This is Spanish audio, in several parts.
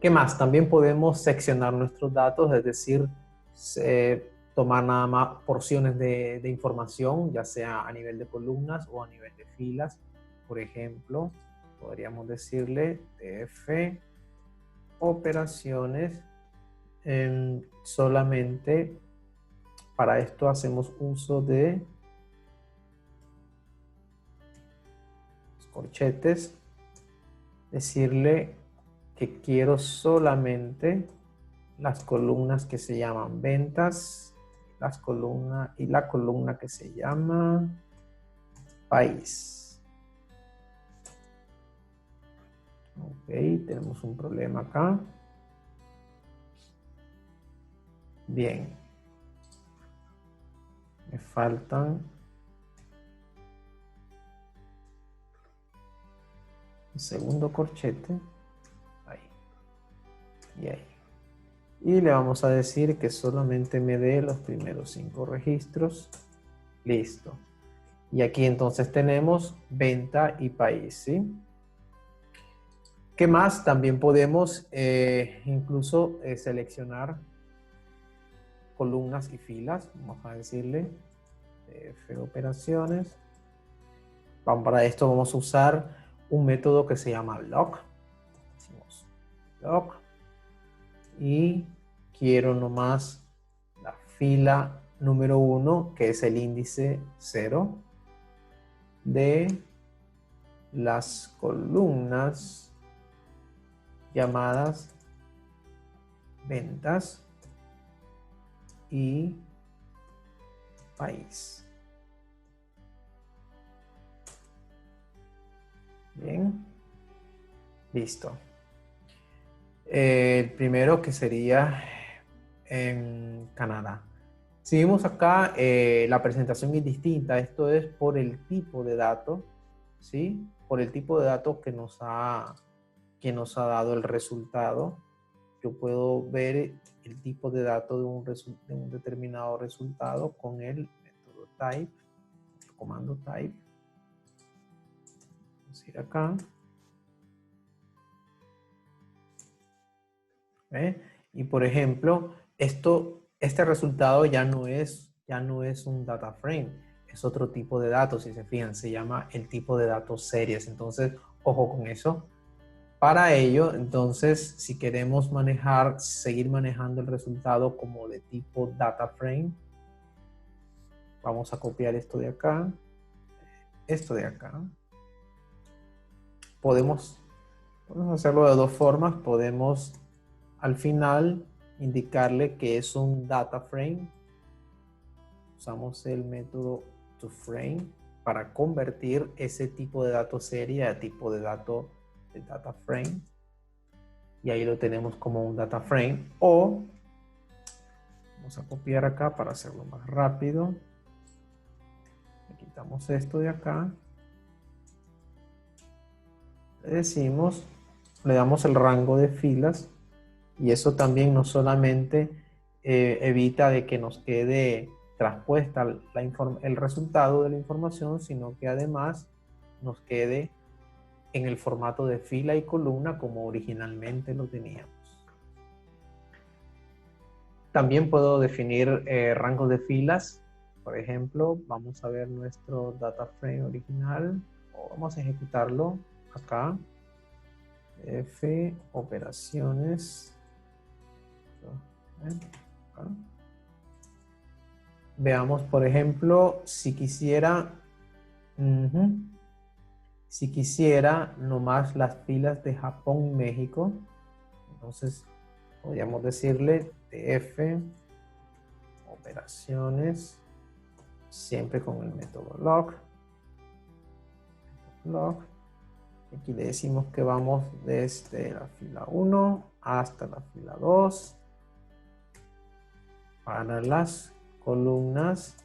¿Qué más? También podemos seccionar nuestros datos, es decir, tomar nada más porciones de información, ya sea a nivel de columnas o a nivel de filas. Por ejemplo, podríamos decirle TF operaciones. Solamente para esto hacemos uso de corchetes. Decirle que quiero solamente las columnas que se llaman ventas, las columnas y la columna que se llama país. Ok, tenemos un problema acá. Bien. Me faltan un segundo corchete. Ahí. Y ahí. Y le vamos a decir que solamente me dé los primeros 5 registros. Listo. Y aquí entonces tenemos venta y país, ¿sí? ¿Qué más? También podemos incluso seleccionar columnas y filas. Vamos a decirle F operaciones. Para esto vamos a usar un método que se llama lock. Decimos lock. Y quiero nomás la fila número 1, que es el índice 0 de las columnas llamadas ventas y país. Bien, listo. El primero que sería en Canadá. Si vemos acá, la presentación es distinta. Esto es por el tipo de dato, ¿sí? Por el tipo de datos que nos ha dado el resultado. Yo puedo ver el tipo de dato de un determinado resultado con el método type, el comando type. Vamos a ir acá. Y por ejemplo, este resultado ya no es un data frame, es otro tipo de datos. Si se fijan, se llama el tipo de datos series. Entonces, ojo con eso. Para ello, entonces, si queremos seguir manejando el resultado como de tipo data frame, vamos a copiar esto de acá, esto de acá. Podemos hacerlo de dos formas. Podemos al final indicarle que es un data frame. Usamos el método toFrame para convertir ese tipo de dato serie a tipo de dato de data frame. Y ahí lo tenemos como un data frame. O vamos a copiar acá para hacerlo más rápido. Le quitamos esto de acá. Le damos el rango de filas. Y eso también no solamente evita de que nos quede traspuesta el resultado de la información, sino que además nos quede en el formato de fila y columna como originalmente lo teníamos. También puedo definir rangos de filas. Por ejemplo, vamos a ver nuestro data frame original. Vamos a ejecutarlo acá. F operaciones. Acá. Veamos, por ejemplo, si quisiera nomás las filas de Japón y México, entonces podríamos decirle TF operaciones, siempre con el método lock. Aquí le decimos que vamos desde la fila 1 hasta la fila 2 para las columnas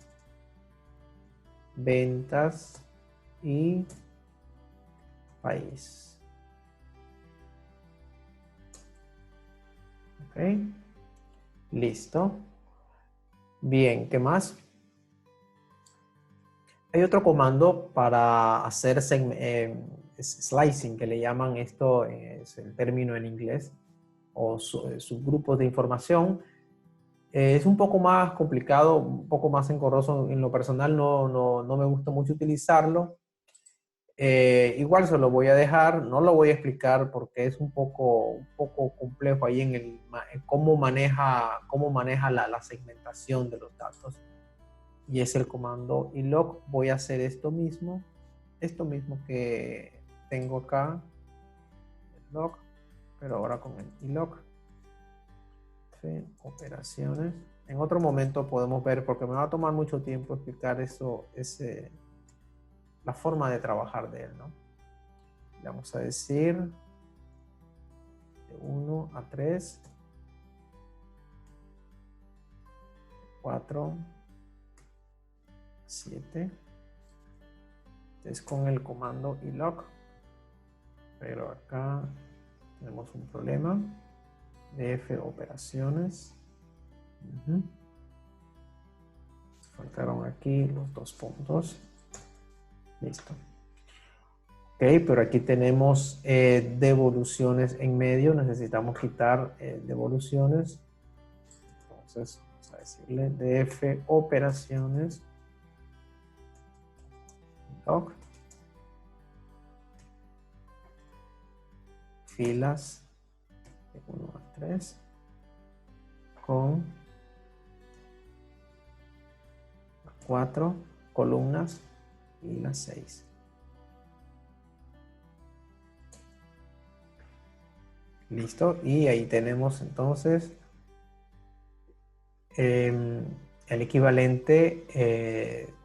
ventas y país. Ok, listo. Bien, ¿qué más? Hay otro comando para hacer slicing, que le llaman, esto es el término en inglés, o subgrupos de información. Es un poco más complicado, un poco más engorroso. En lo personal no me gusta mucho utilizarlo. Igual se lo voy a dejar, no lo voy a explicar porque es un poco complejo ahí en cómo maneja la segmentación de los datos. Y es el comando ilog. Voy a hacer esto mismo que tengo acá, el log, pero ahora con el ilog. Operaciones. En otro momento podemos ver, porque me va a tomar mucho tiempo explicar eso, la forma de trabajar de él, ¿no? Le vamos a decir de 1 a 3, 4, 7. Es con el comando ilog, pero acá tenemos un problema. df operaciones. Faltaron aquí los 2 puntos. Listo. Ok, pero aquí tenemos devoluciones en medio. Necesitamos quitar devoluciones. Entonces, vamos a decirle df operaciones. Log. Filas de 1 a 3 con 4 columnas y las 6. Listo, y ahí tenemos entonces el equivalente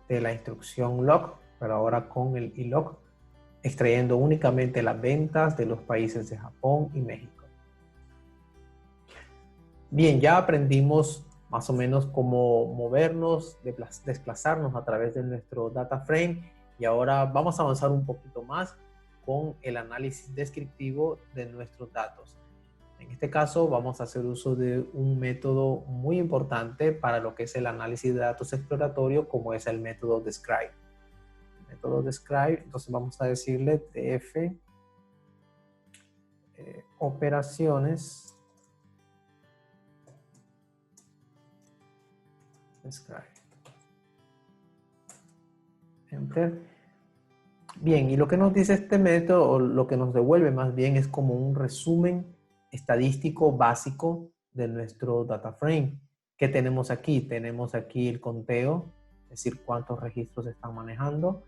de la instrucción log, pero ahora con el ilog, extrayendo únicamente las ventas de los países de Japón y México. Bien, ya aprendimos más o menos cómo movernos, desplazarnos a través de nuestro data frame, y ahora vamos a avanzar un poquito más con el análisis descriptivo de nuestros datos. En este caso vamos a hacer uso de un método muy importante para lo que es el análisis de datos exploratorio, como es el método describe. El método describe, entonces vamos a decirle df operaciones describe. Enter. Bien, y lo que nos dice este método, o lo que nos devuelve más bien, es como un resumen estadístico básico de nuestro data frame. ¿Qué tenemos aquí? Tenemos aquí el conteo, es decir, cuántos registros están manejando,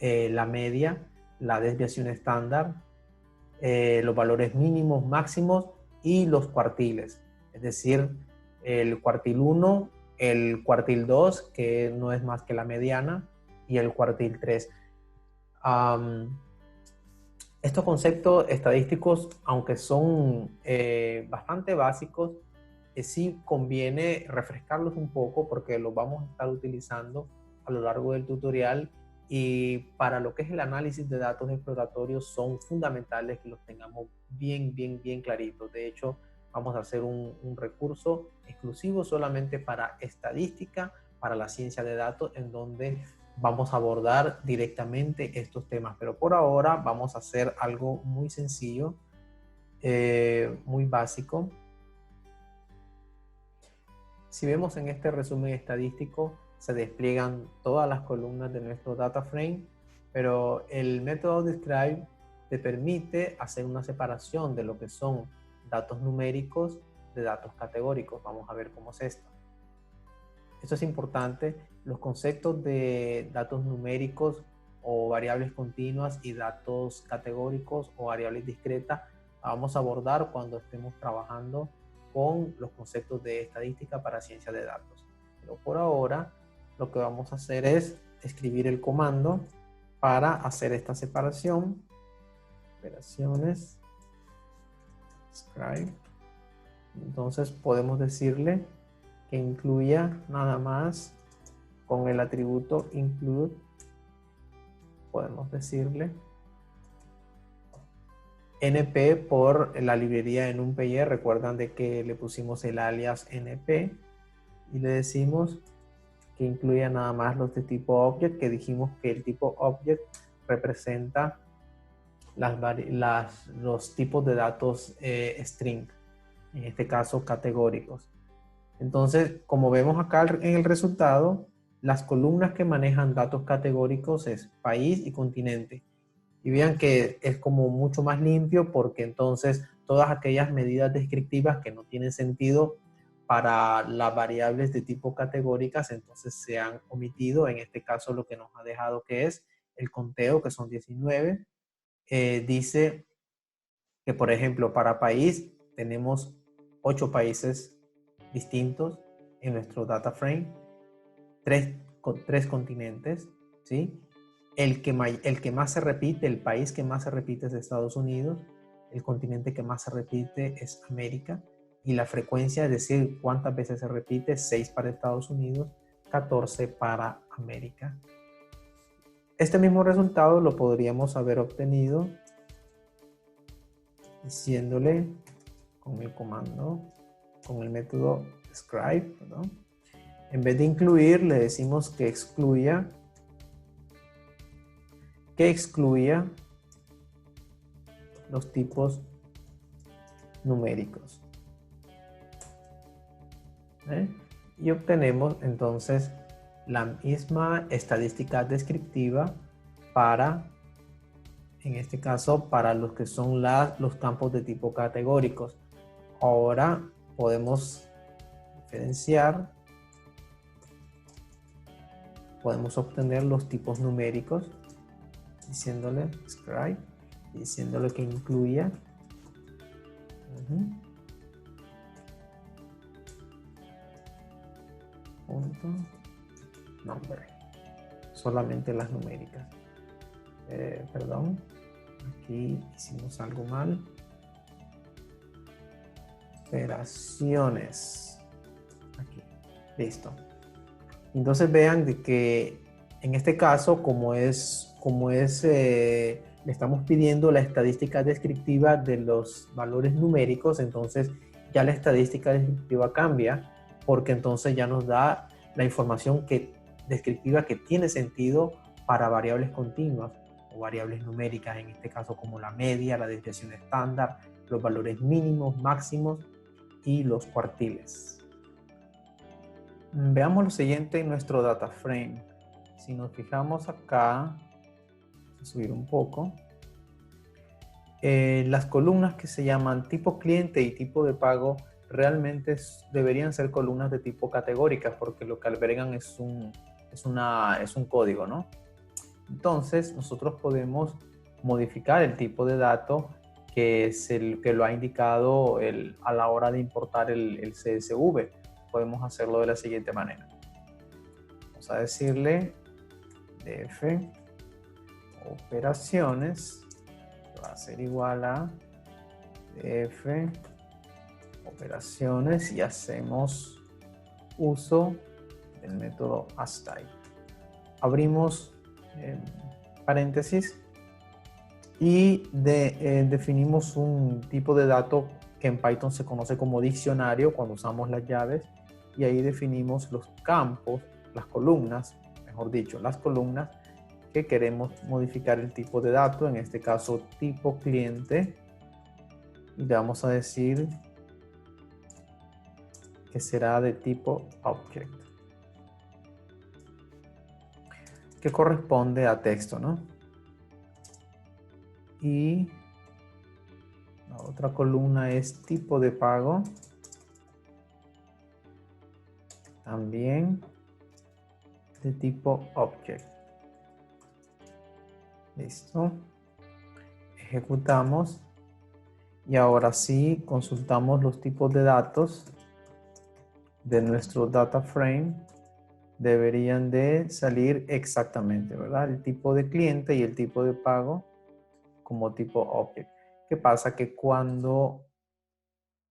la media, la desviación estándar, los valores mínimos, máximos y los cuartiles. Es decir, el cuartil 1, el cuartil 2, que no es más que la mediana, y el cuartil 3. Estos conceptos estadísticos, aunque son bastante básicos, sí conviene refrescarlos un poco porque los vamos a estar utilizando a lo largo del tutorial, y para lo que es el análisis de datos exploratorios son fundamentales que los tengamos bien claritos. De hecho, vamos a hacer un recurso exclusivo solamente para estadística, para la ciencia de datos, en donde vamos a abordar directamente estos temas, pero por ahora vamos a hacer algo muy sencillo, muy básico. Si vemos en este resumen estadístico, se despliegan todas las columnas de nuestro data frame, pero el método describe te permite hacer una separación de lo que son datos numéricos de datos categóricos. Vamos a ver cómo es esto. Esto es importante. Los conceptos de datos numéricos o variables continuas y datos categóricos o variables discretas vamos a abordar cuando estemos trabajando con los conceptos de estadística para ciencia de datos. Pero por ahora lo que vamos a hacer es escribir el comando para hacer esta separación. Operaciones describe. Entonces podemos decirle que incluya nada más con el atributo include. Podemos decirle np por la librería NumPy. Recuerdan de que le pusimos el alias np, y le decimos que incluya nada más los de tipo object, que dijimos que el tipo object representa los tipos de datos string. en este caso categóricos. Entonces, como vemos acá en el resultado, las columnas que manejan datos categóricos es país y continente. Y vean que es como mucho más limpio porque entonces todas aquellas medidas descriptivas que no tienen sentido para las variables de tipo categóricas, entonces se han omitido. En este caso lo que nos ha dejado que es el conteo, que son 19. Dice que, por ejemplo, para país tenemos 8 países distintos en nuestro data frame, 3 continentes, ¿sí? El que más se repite, el país que más se repite es Estados Unidos, el continente que más se repite es América, y la frecuencia, es decir, cuántas veces se repite, 6 para Estados Unidos, 14 para América. Este mismo resultado lo podríamos haber obtenido diciéndole con el comando, con el método describe, ¿no? En vez de incluir, le decimos que excluya los tipos numéricos. Y obtenemos entonces la misma estadística descriptiva para, en este caso, para los que son los campos de tipo categóricos. Ahora podemos diferenciar, podemos obtener los tipos numéricos diciéndole describe, diciéndole que incluya punto number, solamente las numéricas. Perdón, aquí hicimos algo mal. Operaciones, aquí, listo. Entonces vean de que en este caso, como le estamos pidiendo la estadística descriptiva de los valores numéricos, entonces ya la estadística descriptiva cambia, porque entonces ya nos da la información descriptiva que tiene sentido para variables continuas o variables numéricas, en este caso como la media, la desviación estándar, los valores mínimos, máximos y los cuartiles. Veamos lo siguiente en nuestro data frame. Si nos fijamos acá, voy a subir un poco, las columnas que se llaman tipo cliente y tipo de pago realmente deberían ser columnas de tipo categóricas, porque lo que albergan es un código, ¿no? Entonces nosotros podemos modificar el tipo de dato que es el que lo ha indicado a la hora de importar el CSV. Podemos hacerlo de la siguiente manera. Vamos a decirle df operaciones va a ser igual a df operaciones y hacemos uso del método asType. Abrimos paréntesis y definimos un tipo de dato que en Python se conoce como diccionario cuando usamos las llaves, y ahí definimos los campos, las columnas, mejor dicho, las columnas que queremos modificar el tipo de dato, en este caso tipo cliente, y le vamos a decir que será de tipo object, que corresponde a texto, ¿no? Y la otra columna es tipo de pago, también de tipo object. Listo. Ejecutamos y ahora sí consultamos los tipos de datos de nuestro data frame. Deberían de salir exactamente, ¿verdad? El tipo de cliente y el tipo de pago como tipo object. ¿Qué pasa? Que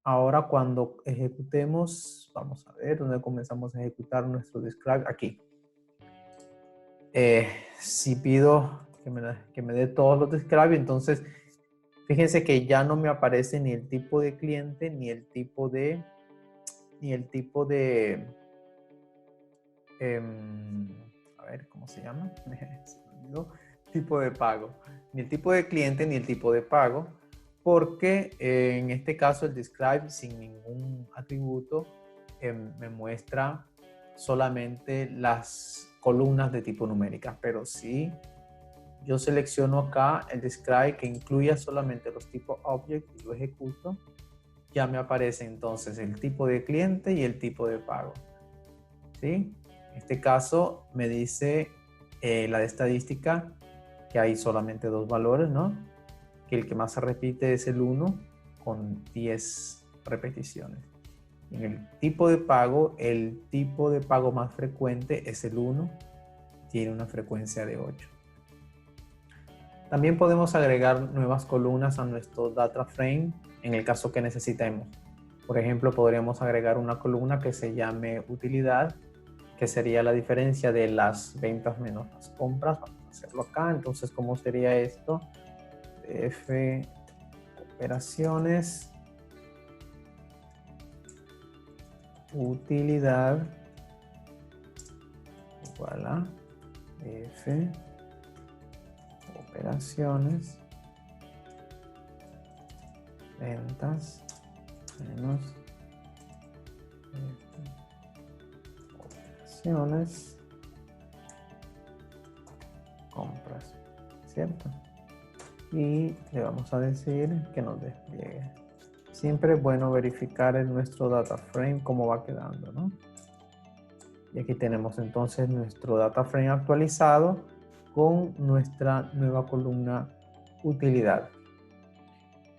ahora cuando ejecutemos, vamos a ver dónde comenzamos a ejecutar nuestro describe, aquí. Si pido que me dé todos los describe, entonces fíjense que ya no me aparece ni el tipo de cliente ni el tipo de a ver, ¿cómo se llama? Se me olvidó. Tipo de pago. Ni el tipo de cliente ni el tipo de pago, porque en este caso el describe sin ningún atributo me muestra solamente las columnas de tipo numérica, pero si yo selecciono acá el describe que incluya solamente los tipos object y lo ejecuto, ya me aparece entonces el tipo de cliente y el tipo de pago. ¿Sí? En este caso me dice la de estadística que hay solamente 2 valores, ¿no? Que el que más se repite es el 1 con 10 repeticiones. En el tipo de pago, el tipo de pago más frecuente es el 1, tiene una frecuencia de 8. También podemos agregar nuevas columnas a nuestro data frame en el caso que necesitemos. Por ejemplo, podríamos agregar una columna que se llame utilidad, que sería la diferencia de las ventas menos las compras. Vamos a hacerlo acá. Entonces, ¿cómo sería esto? F operaciones utilidad igual a F operaciones ventas menos operaciones compras, ¿cierto? Y le vamos a decir que nos despliegue. Siempre es bueno verificar en nuestro data frame cómo va quedando, ¿no? Y aquí tenemos entonces nuestro data frame actualizado con nuestra nueva columna utilidad.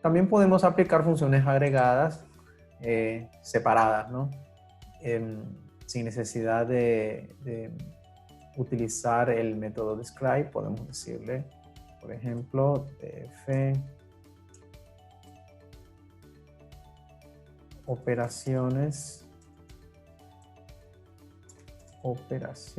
También podemos aplicar funciones agregadas separadas, ¿no? Sin necesidad de utilizar el método describe, podemos decirle, por ejemplo, df operaciones df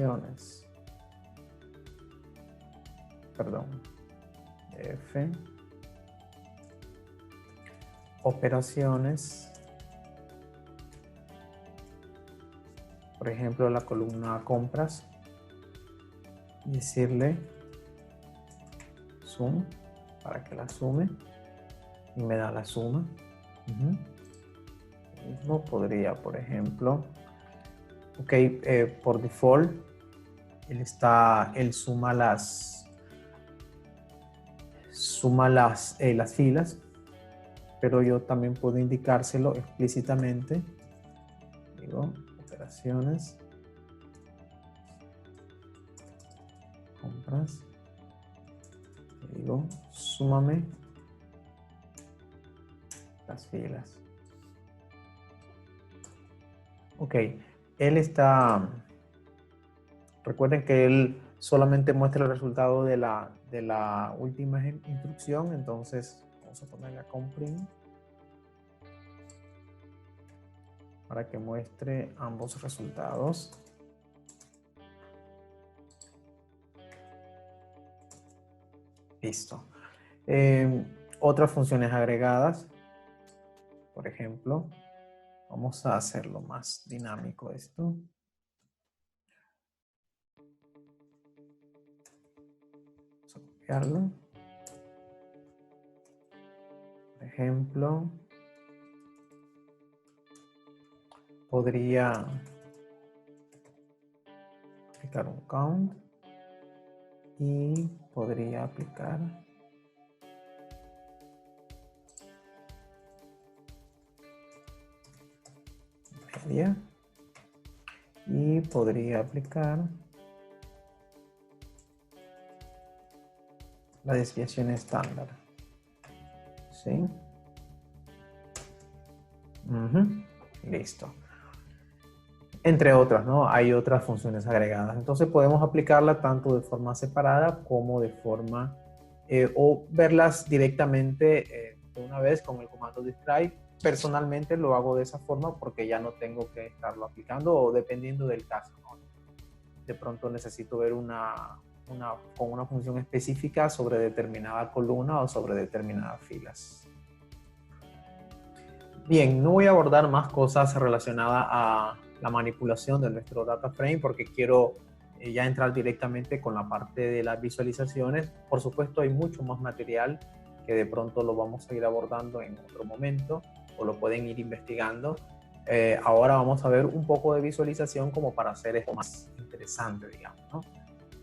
operaciones, por ejemplo, la columna compras, y decirle sum para que la sume y me da la suma. Mismo podría, por ejemplo, por default él suma las filas, pero yo también puedo indicárselo explícitamente. Digo operaciones compras, digo súmame las filas. Ok, él está, recuerden que él solamente muestra el resultado de la última instrucción, entonces vamos a ponerle a comprint para que muestre ambos resultados. Listo. Otras funciones agregadas, por ejemplo, vamos a hacerlo más dinámico esto. Vamos a copiarlo. Por ejemplo, podría aplicar un count y podría aplicar media y podría aplicar la desviación estándar. ¿Sí? Listo. Entre otras, ¿no? Hay otras funciones agregadas. Entonces podemos aplicarla tanto de forma separada como de forma o verlas directamente de una vez con el comando describe. Personalmente lo hago de esa forma porque ya no tengo que estarlo aplicando o dependiendo del caso, ¿no? De pronto necesito ver con una función específica sobre determinada columna o sobre determinadas filas. Bien, no voy a abordar más cosas relacionadas a la manipulación de nuestro data frame porque quiero ya entrar directamente con la parte de las visualizaciones. Por supuesto, hay mucho más material que de pronto lo vamos a ir abordando en otro momento o lo pueden ir investigando. Ahora vamos a ver un poco de visualización como para hacer esto más interesante, digamos, ¿no?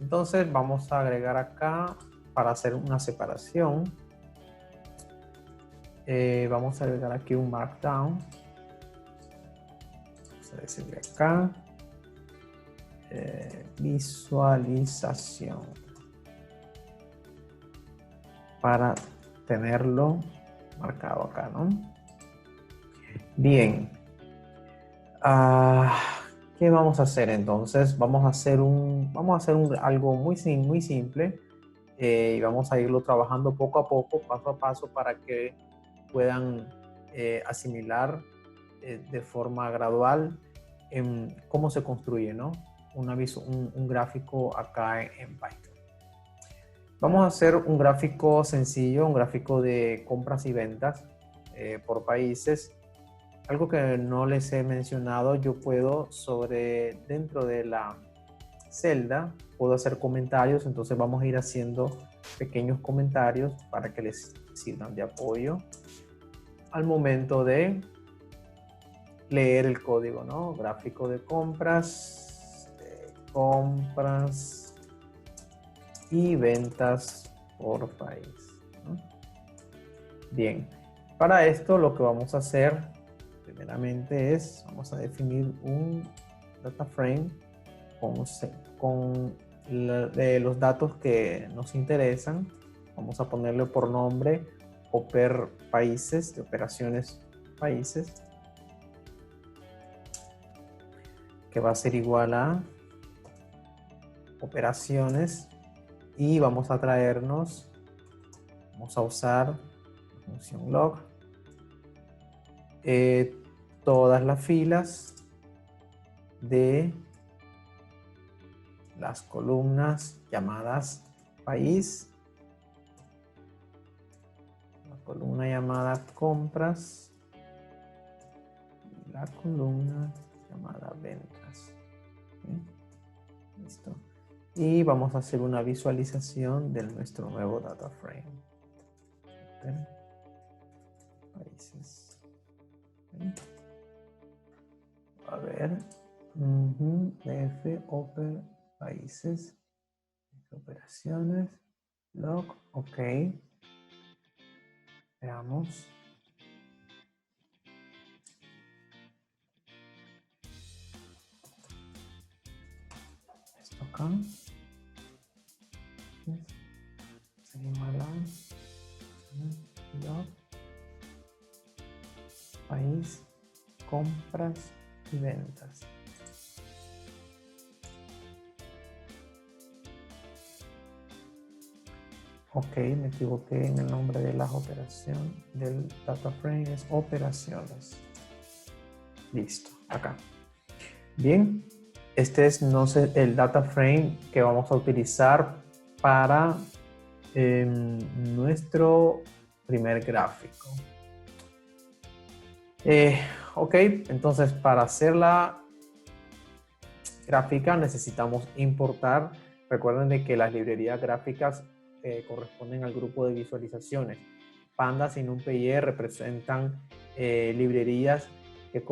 Entonces vamos a agregar acá para hacer una separación. Vamos a agregar aquí un markdown. Vamos a decirle acá visualización para tenerlo marcado acá, ¿no? Bien. ¿Qué vamos a hacer entonces? Vamos a hacer algo muy simple y vamos a irlo trabajando poco a poco, paso a paso, para que puedan asimilar de forma gradual cómo se construye, ¿no? Un gráfico acá en Python. Vamos a hacer un gráfico sencillo, un gráfico de compras y ventas por países. Algo que no les he mencionado, yo puedo dentro de la celda, puedo hacer comentarios, entonces vamos a ir haciendo pequeños comentarios para que les sirvan de apoyo al momento de leer el código, ¿no? Gráfico de compras y ventas por país, ¿no? Bien, para esto lo que vamos a hacer primeramente vamos a definir un data frame con los datos que nos interesan. Vamos a ponerle por nombre Oper Países, de operaciones países, que va a ser igual a operaciones, y vamos a usar la función log, todas las filas de las columnas llamadas país, la columna llamada compras y la columna llamada ventas. ¿Sí? Listo. Y vamos a hacer una visualización de nuestro nuevo data frame. Países. ¿Sí? A ver, F, Oper, países, operaciones, log, ok. Veamos. Esto acá. Seguimos hablando. Log, país, compras y ventas. Ok, me equivoqué en el nombre de las operaciones, del data frame es operaciones. Listo, acá. Bien, este es el data frame que vamos a utilizar para nuestro primer gráfico. Ok, entonces para hacer la gráfica necesitamos importar. Recuerden de que las librerías gráficas corresponden al grupo de visualizaciones. Pandas y NumPy representan librerías que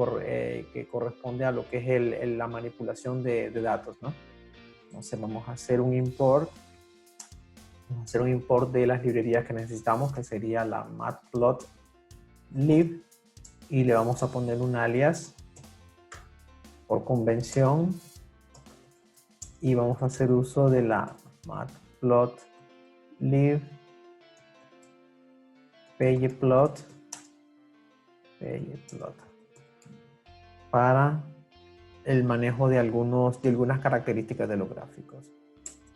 corresponde a lo que es la manipulación de datos, ¿no? Entonces vamos a hacer un import. Vamos a hacer un import de las librerías que necesitamos, que sería la matplotlib, y le vamos a poner un alias por convención, y vamos a hacer uso de la matplotlib pageplot para el manejo de algunas características de los gráficos.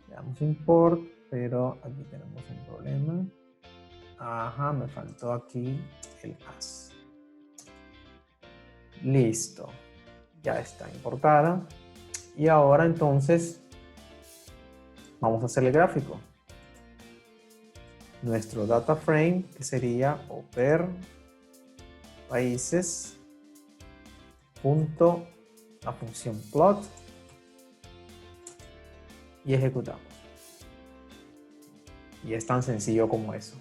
Le damos import, pero aquí tenemos un problema. Ajá, me faltó aquí el as. Listo, ya está importada. Y ahora entonces vamos a hacer el gráfico. Nuestro data frame, que sería oper países punto la función plot, y ejecutamos. Y es tan sencillo como eso.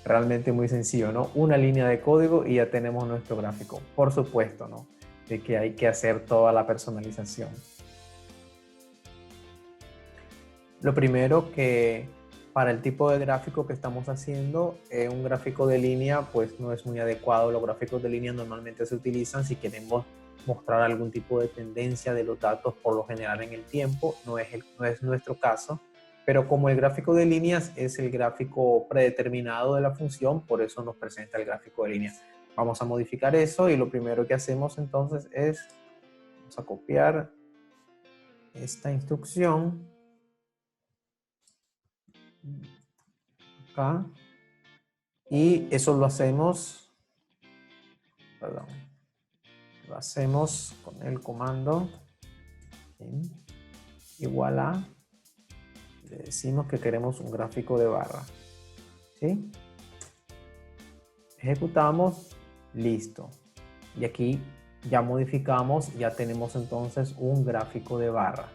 realmente muy sencillo, ¿no? Una línea de código y ya tenemos nuestro gráfico. Por supuesto, ¿no? De que hay que hacer toda la personalización. Lo primero que para el tipo de gráfico que estamos haciendo, un gráfico de línea pues no es muy adecuado. Los gráficos de línea normalmente se utilizan si queremos mostrar algún tipo de tendencia de los datos por lo general en el tiempo. No es nuestro caso, pero como el gráfico de líneas es el gráfico predeterminado de la función, por eso nos presenta el gráfico de líneas. Vamos a modificar eso y lo primero que hacemos entonces es, vamos a copiar esta instrucción acá y eso lo hacemos, perdón, lo hacemos con el comando igual a, le decimos que queremos un gráfico de barra, ¿sí? Ejecutamos, listo. Y aquí ya modificamos, ya tenemos entonces un gráfico de barra.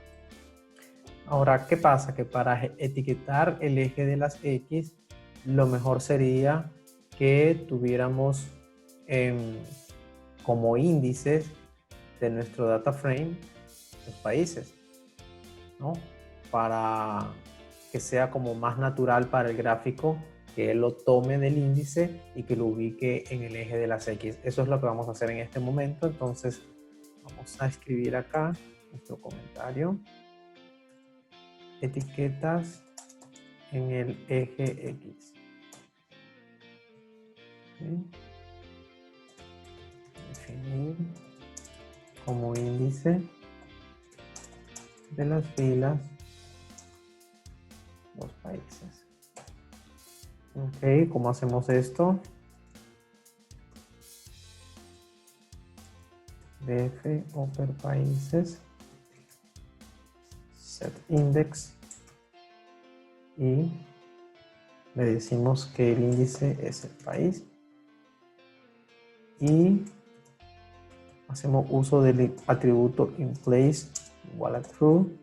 Ahora, ¿qué pasa? Que para etiquetar el eje de las X, lo mejor sería que tuviéramos como índices de nuestro data frame los países, ¿no? Para que sea como más natural para el gráfico que él lo tome del índice y que lo ubique en el eje de las X. Eso es lo que vamos a hacer en este momento. Entonces vamos a escribir acá nuestro comentario. Etiquetas en el eje X. ¿Sí? Definir como índice de las filas los países. Ok, ¿cómo hacemos esto? df oper países set index y le decimos que el índice es el país y hacemos uso del atributo inPlace igual a true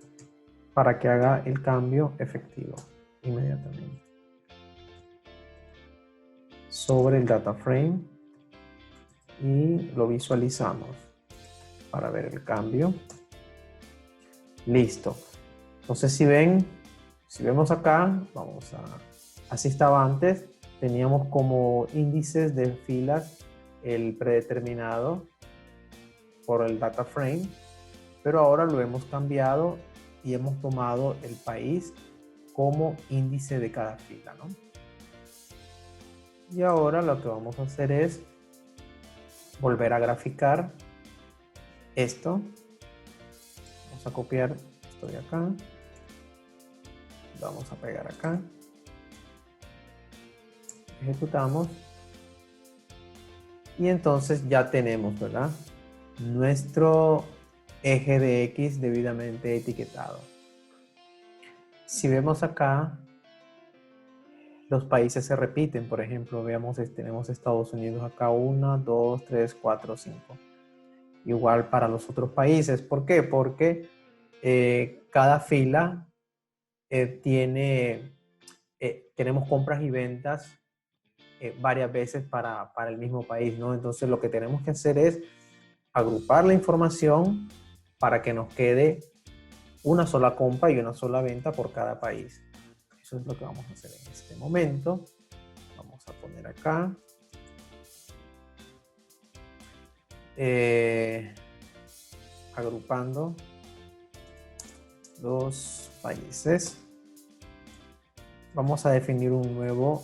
para que haga el cambio efectivo inmediatamente sobre el data frame y lo visualizamos para ver el cambio. Listo. Entonces si vemos acá, así estaba antes, teníamos como índices de filas el predeterminado por el data frame, pero ahora lo hemos cambiado y hemos tomado el país como índice de cada fila, ¿no? Y ahora lo que vamos a hacer es volver a graficar esto. Vamos a copiar esto de acá. Vamos a pegar acá. Ejecutamos. Y entonces ya tenemos, ¿verdad? Nuestro eje de X debidamente etiquetado. Si vemos acá, los países se repiten. Por ejemplo, veamos, tenemos Estados Unidos acá, 1, 2, 3, 4, 5. Igual para los otros países. ¿Por qué? Porque cada fila tenemos compras y ventas varias veces para el mismo país, ¿no? Entonces lo que tenemos que hacer es agrupar la información para que nos quede una sola compra y una sola venta por cada país. Eso es lo que vamos a hacer en este momento. Vamos a poner acá. Agrupando los países. Vamos a definir un nuevo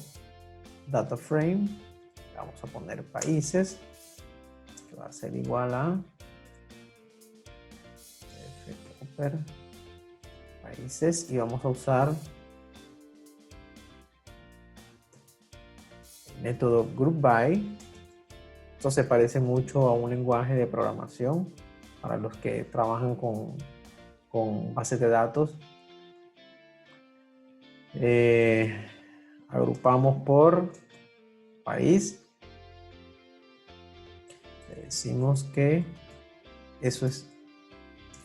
data frame. Vamos a poner países, que va a ser igual a países y vamos a usar el método groupBy. Esto se parece mucho a un lenguaje de programación para los que trabajan con bases de datos. Agrupamos por país. Le decimos que eso es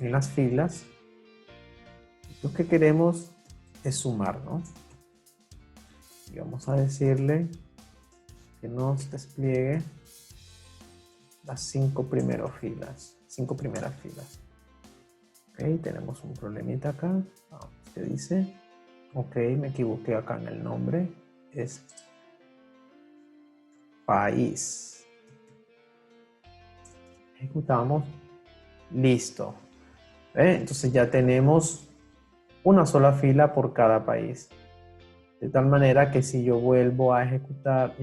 en las filas. Lo que queremos es sumar, ¿no? Y vamos a decirle que nos despliegue las 5 primeras filas. Ok, tenemos un problemita acá. ¿Qué dice? Ok, me equivoqué acá en el nombre. Es país. Ejecutamos. Listo. Entonces ya tenemos una sola fila por cada país. De tal manera que si yo vuelvo a ejecutar, a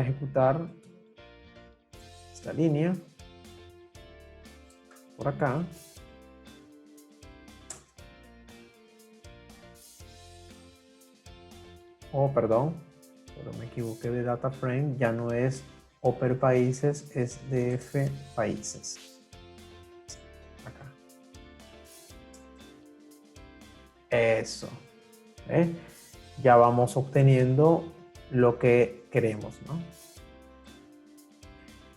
ejecutar esta línea por acá. Oh, perdón, pero me equivoqué de data frame. Ya no es oper países, es df países. Acá. Eso. Ya vamos obteniendo lo que queremos, ¿no?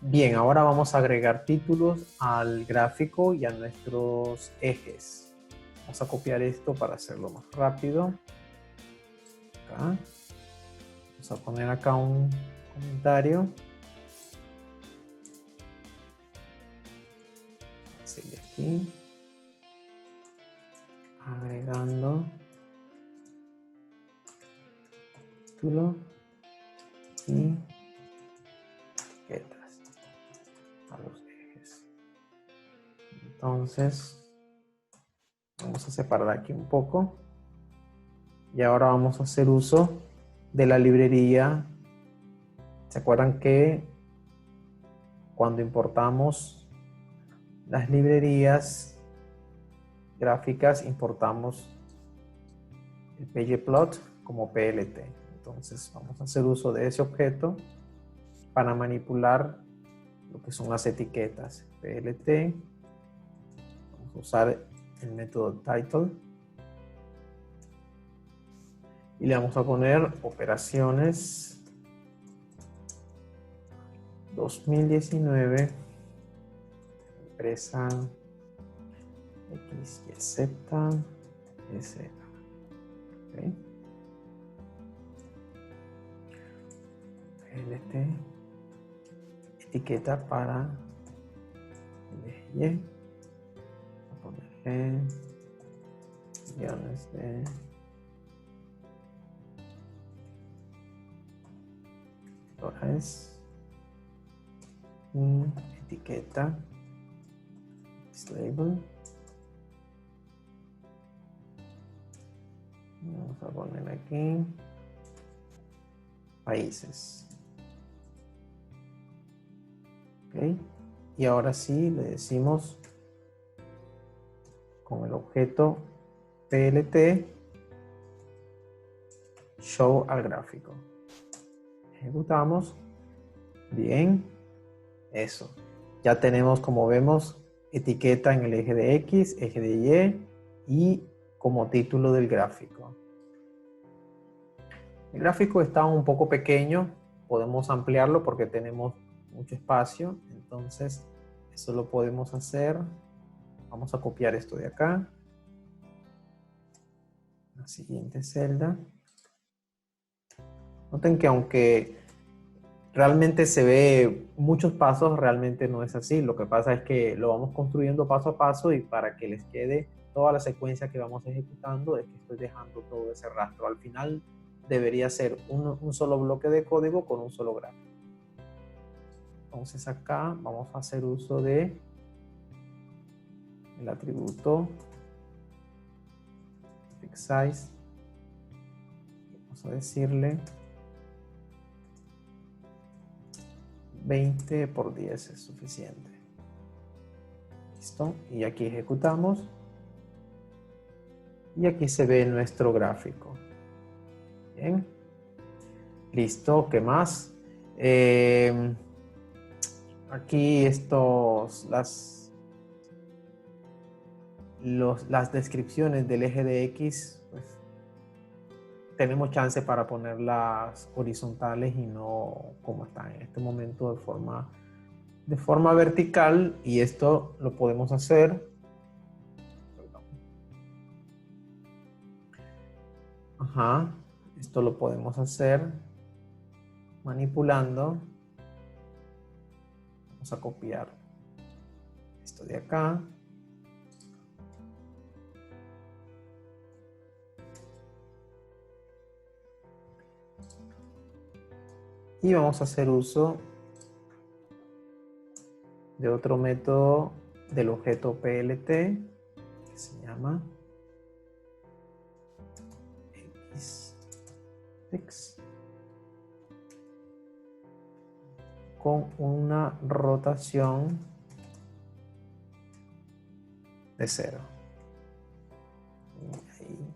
Bien, ahora vamos a agregar títulos al gráfico y a nuestros ejes. Vamos a copiar esto para hacerlo más rápido. Acá. Vamos a poner acá un comentario. Sigue aquí. Agregando título y etiquetas a los ejes. Entonces, vamos a separar aquí un poco. Y ahora vamos a hacer uso de la librería. ¿Se acuerdan que cuando importamos las librerías gráficas importamos el ggplot como PLT? Entonces vamos a hacer uso de ese objeto para manipular lo que son las etiquetas PLT. Vamos a usar el método title y le vamos a poner operaciones 2019 empresa XYZ SA. ¿Okay? PLT etiqueta para el eje Y. Voy a ponerle guiones de es etiqueta label. Vamos a poner aquí países. Ok, y ahora sí le decimos con el objeto PLT show al gráfico. Ejecutamos. Bien, eso. Ya tenemos, como vemos, etiqueta en el eje de X, eje de Y y como título del gráfico. El gráfico está un poco pequeño, podemos ampliarlo porque tenemos mucho espacio, entonces eso lo podemos hacer. Vamos a copiar esto de acá. La siguiente celda. Noten que aunque realmente se ve muchos pasos, realmente no es así. Lo que pasa es que lo vamos construyendo paso a paso y para que les quede toda la secuencia que vamos ejecutando es que estoy dejando todo ese rastro. Al final debería ser un solo bloque de código con un solo gráfico. Entonces acá vamos a hacer uso de el atributo fixSize. Vamos a decirle 20 por 10 es suficiente. Listo. Y aquí ejecutamos. Y aquí se ve nuestro gráfico. Bien. Listo. ¿Qué más? Aquí las descripciones del eje de X, pues tenemos chance para ponerlas horizontales y no como están en este momento de forma vertical, y esto lo podemos hacer. Esto lo podemos hacer manipulando. Vamos a copiar esto de acá. Y vamos a hacer uso de otro método del objeto PLT que se llama xtext con una rotación de 0. Ahí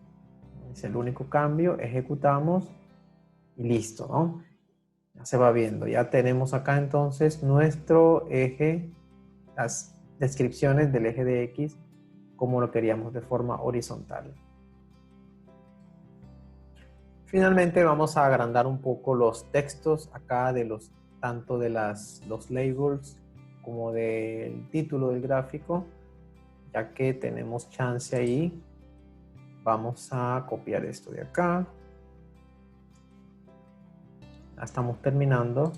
es el único cambio. Ejecutamos y listo, ¿no? Ya se va viendo. Ya tenemos acá entonces nuestro eje, las descripciones del eje de X como lo queríamos, de forma horizontal. Finalmente vamos a agrandar un poco los textos acá de tanto de los labels como del título del gráfico, ya que tenemos chance ahí. Vamos a copiar esto de acá. Ya estamos terminando.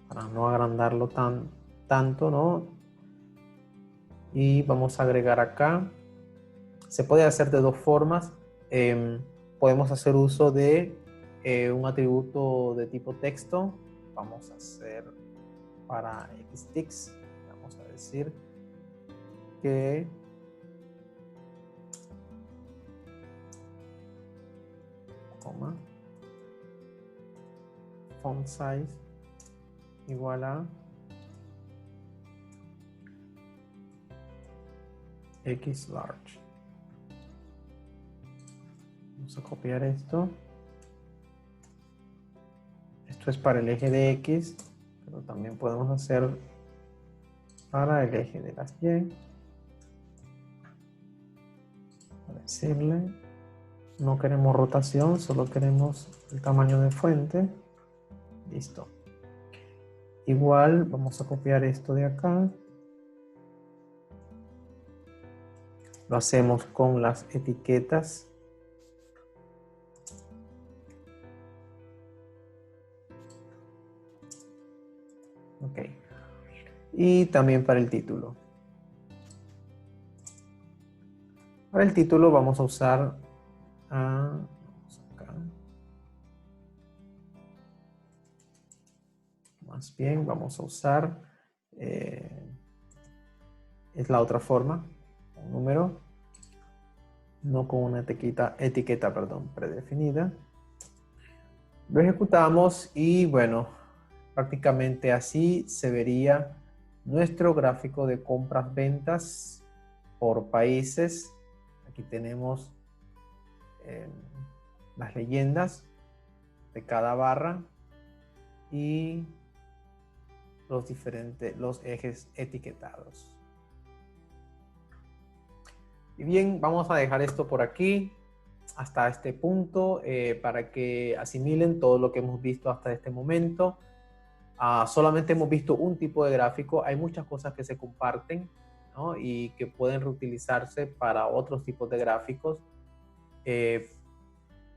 Para no agrandarlo tanto, ¿no? Y vamos a agregar acá. Se puede hacer de dos formas. Podemos hacer uso de un atributo de tipo texto. Vamos a hacer para xtext. Vamos a decir que font size igual a X large. Vamos a copiar esto. Esto es para el eje de X, pero también podemos hacer para el eje de las Y. Para decirle, no queremos rotación, solo queremos el tamaño de fuente. Listo. Igual vamos a copiar esto de acá. Lo hacemos con las etiquetas. Ok. Y también para el título. Para el título vamos a usar vamos acá. Más bien vamos a usar es la otra forma, un número, no con una etiqueta predefinida. Lo ejecutamos y bueno, prácticamente así se vería nuestro gráfico de compras-ventas por países. Aquí tenemos las leyendas de cada barra y los ejes etiquetados. Y bien, vamos a dejar esto por aquí hasta este punto para que asimilen todo lo que hemos visto hasta este momento. Solamente hemos visto un tipo de gráfico. Hay muchas cosas que se comparten, ¿no? Y que pueden reutilizarse para otros tipos de gráficos.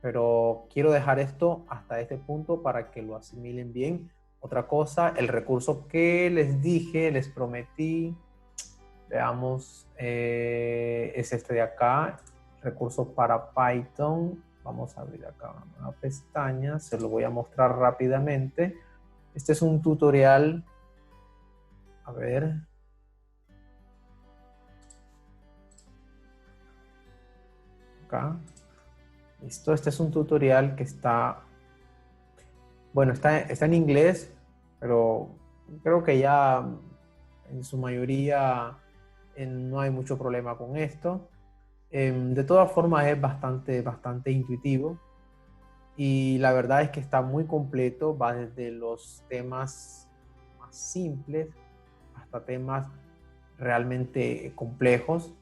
Pero quiero dejar esto hasta este punto para que lo asimilen bien. Otra cosa, el recurso que les dije, les prometí, veamos, es este de acá, recurso para Python. Vamos a abrir acá una nueva pestaña, se lo voy a mostrar rápidamente. Este es un tutorial, a ver. Acá. Listo, este es un tutorial que está, bueno, está en inglés, pero creo que ya en su mayoría no hay mucho problema con esto. De todas formas es bastante intuitivo y la verdad es que está muy completo, va desde los temas más simples hasta temas realmente complejos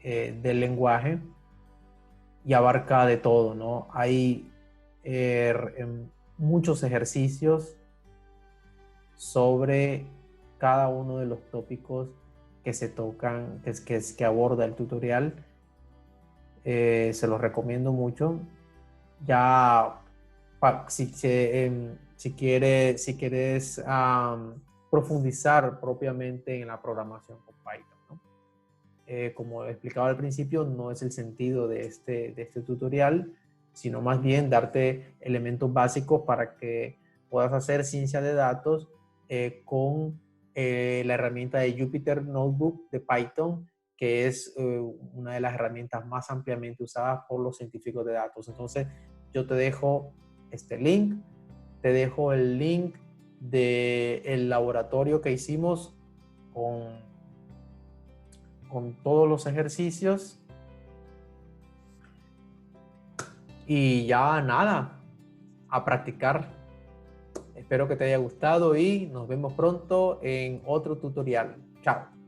del lenguaje y abarca de todo, ¿no? Hay muchos ejercicios sobre cada uno de los tópicos que se tocan, que aborda el tutorial. Se los recomiendo mucho. Ya si quieres profundizar propiamente en la programación con Python, ¿no? Como he explicado al principio, no es el sentido de este tutorial, sino más bien darte elementos básicos para que puedas hacer ciencia de datos con la herramienta de Jupyter Notebook de Python, que es una de las herramientas más ampliamente usadas por los científicos de datos. Entonces, yo te dejo este link, te dejo el link del laboratorio que hicimos con todos los ejercicios. Y ya nada, a practicar. Espero que te haya gustado y nos vemos pronto en otro tutorial. Chao.